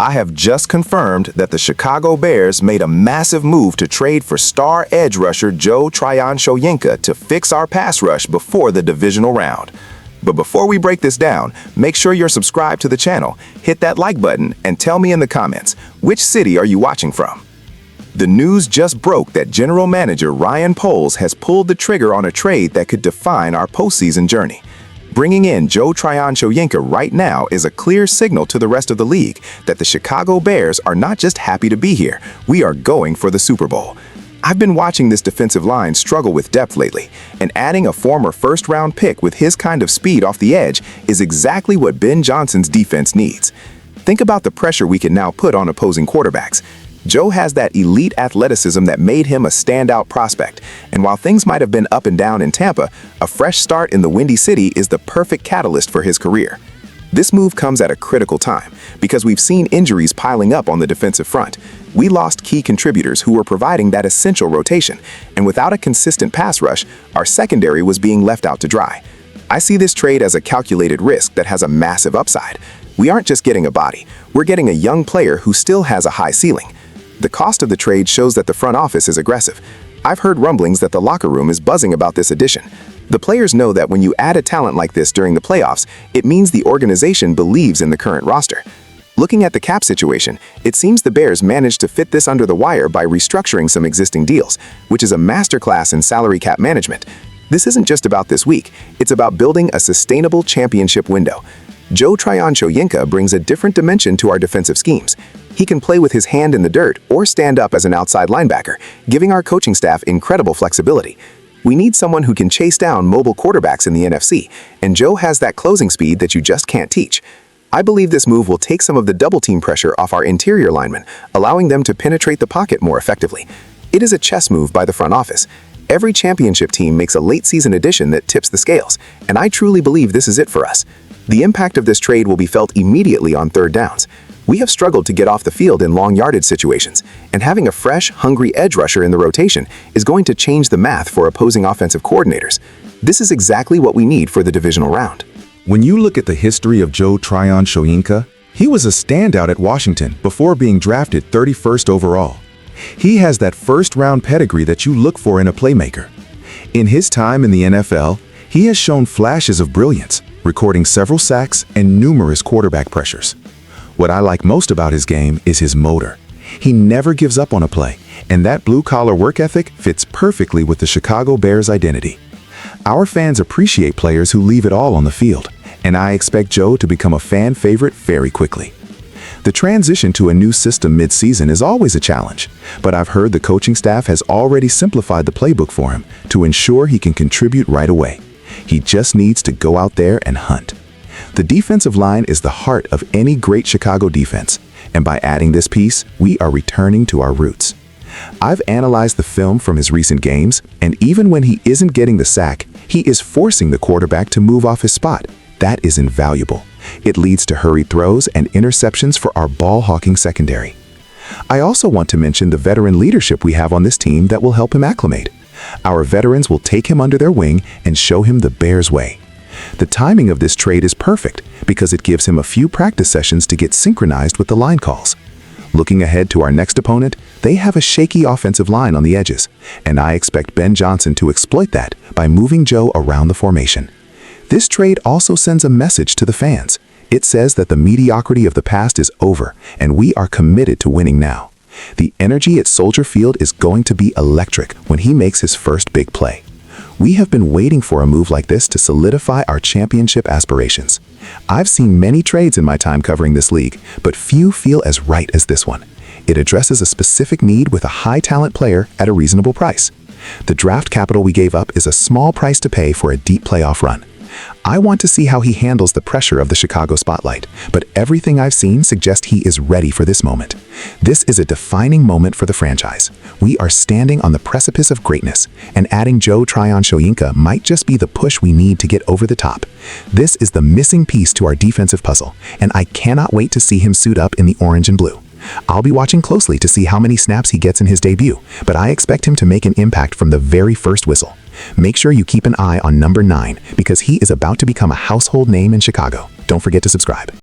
I have just confirmed that the Chicago Bears made a massive move to trade for star edge rusher Joe Tryon-Shoyinka to fix our pass rush before the divisional round. But before we break this down, make sure you're subscribed to the channel, hit that like button, and tell me in the comments, which city are you watching from? The news just broke that General Manager Ryan Poles has pulled the trigger on a trade that could define our postseason journey. Bringing in Joe Tryon-Shoyinka right now is a clear signal to the rest of the league that the Chicago Bears are not just happy to be here, we are going for the Super Bowl. I've been watching this defensive line struggle with depth lately, and adding a former first-round pick with his kind of speed off the edge is exactly what Ben Johnson's defense needs. Think about the pressure we can now put on opposing quarterbacks. Joe has that elite athleticism that made him a standout prospect, and while things might have been up and down in Tampa, a fresh start in the Windy City is the perfect catalyst for his career. This move comes at a critical time because we've seen injuries piling up on the defensive front. We lost key contributors who were providing that essential rotation, and without a consistent pass rush, our secondary was being left out to dry. I see this trade as a calculated risk that has a massive upside. We aren't just getting a body, we're getting a young player who still has a high ceiling. The cost of the trade shows that the front office is aggressive. I've heard rumblings that the locker room is buzzing about this addition. The players know that when you add a talent like this during the playoffs, it means the organization believes in the current roster. Looking at the cap situation, it seems the Bears managed to fit this under the wire by restructuring some existing deals, which is a masterclass in salary cap management. This isn't just about this week, it's about building a sustainable championship window. Joe Tryon-Shoyinka brings a different dimension to our defensive schemes. He can play with his hand in the dirt or stand up as an outside linebacker, giving our coaching staff incredible flexibility. We need someone who can chase down mobile quarterbacks in the NFC, and Joe has that closing speed that you just can't teach. I believe this move will take some of the double-team pressure off our interior linemen, allowing them to penetrate the pocket more effectively. It is a chess move by the front office. Every championship team makes a late-season addition that tips the scales, and I truly believe this is it for us. The impact of this trade will be felt immediately on third downs. We have struggled to get off the field in long yardage situations, and having a fresh, hungry edge rusher in the rotation is going to change the math for opposing offensive coordinators. This is exactly what we need for the divisional round. When you look at the history of Joe Tryon-Shoyinka, he was a standout at Washington before being drafted 31st overall. He has that first-round pedigree that you look for in a playmaker. In his time in the NFL, he has shown flashes of brilliance, recording several sacks and numerous quarterback pressures. What I like most about his game is his motor. He never gives up on a play, and that blue-collar work ethic fits perfectly with the Chicago Bears' identity. Our fans appreciate players who leave it all on the field, and I expect Joe to become a fan favorite very quickly. The transition to a new system mid-season is always a challenge, but I've heard the coaching staff has already simplified the playbook for him to ensure he can contribute right away. He just needs to go out there and hunt. The defensive line is the heart of any great Chicago defense, and by adding this piece, we are returning to our roots. I've analyzed the film from his recent games, and even when he isn't getting the sack, he is forcing the quarterback to move off his spot. That is invaluable. It leads to hurried throws and interceptions for our ball-hawking secondary. I also want to mention the veteran leadership we have on this team that will help him acclimate. Our veterans will take him under their wing and show him the Bears way. The timing of this trade is perfect because it gives him a few practice sessions to get synchronized with the line calls. Looking ahead to our next opponent, they have a shaky offensive line on the edges, and I expect Ben Johnson to exploit that by moving Joe around the formation. This trade also sends a message to the fans. It says that the mediocrity of the past is over, and we are committed to winning now. The energy at Soldier Field is going to be electric when he makes his first big play. We have been waiting for a move like this to solidify our championship aspirations. I've seen many trades in my time covering this league, but few feel as right as this one. It addresses a specific need with a high-talent player at a reasonable price. The draft capital we gave up is a small price to pay for a deep playoff run. I want to see how he handles the pressure of the Chicago spotlight, but everything I've seen suggests he is ready for this moment. This is a defining moment for the franchise. We are standing on the precipice of greatness, and adding Joe Tryon-Shoyinka might just be the push we need to get over the top. This is the missing piece to our defensive puzzle, and I cannot wait to see him suit up in the orange and blue. I'll be watching closely to see how many snaps he gets in his debut, but I expect him to make an impact from the very first whistle. Make sure you keep an eye on number 9 because he is about to become a household name in Chicago. Don't forget to subscribe.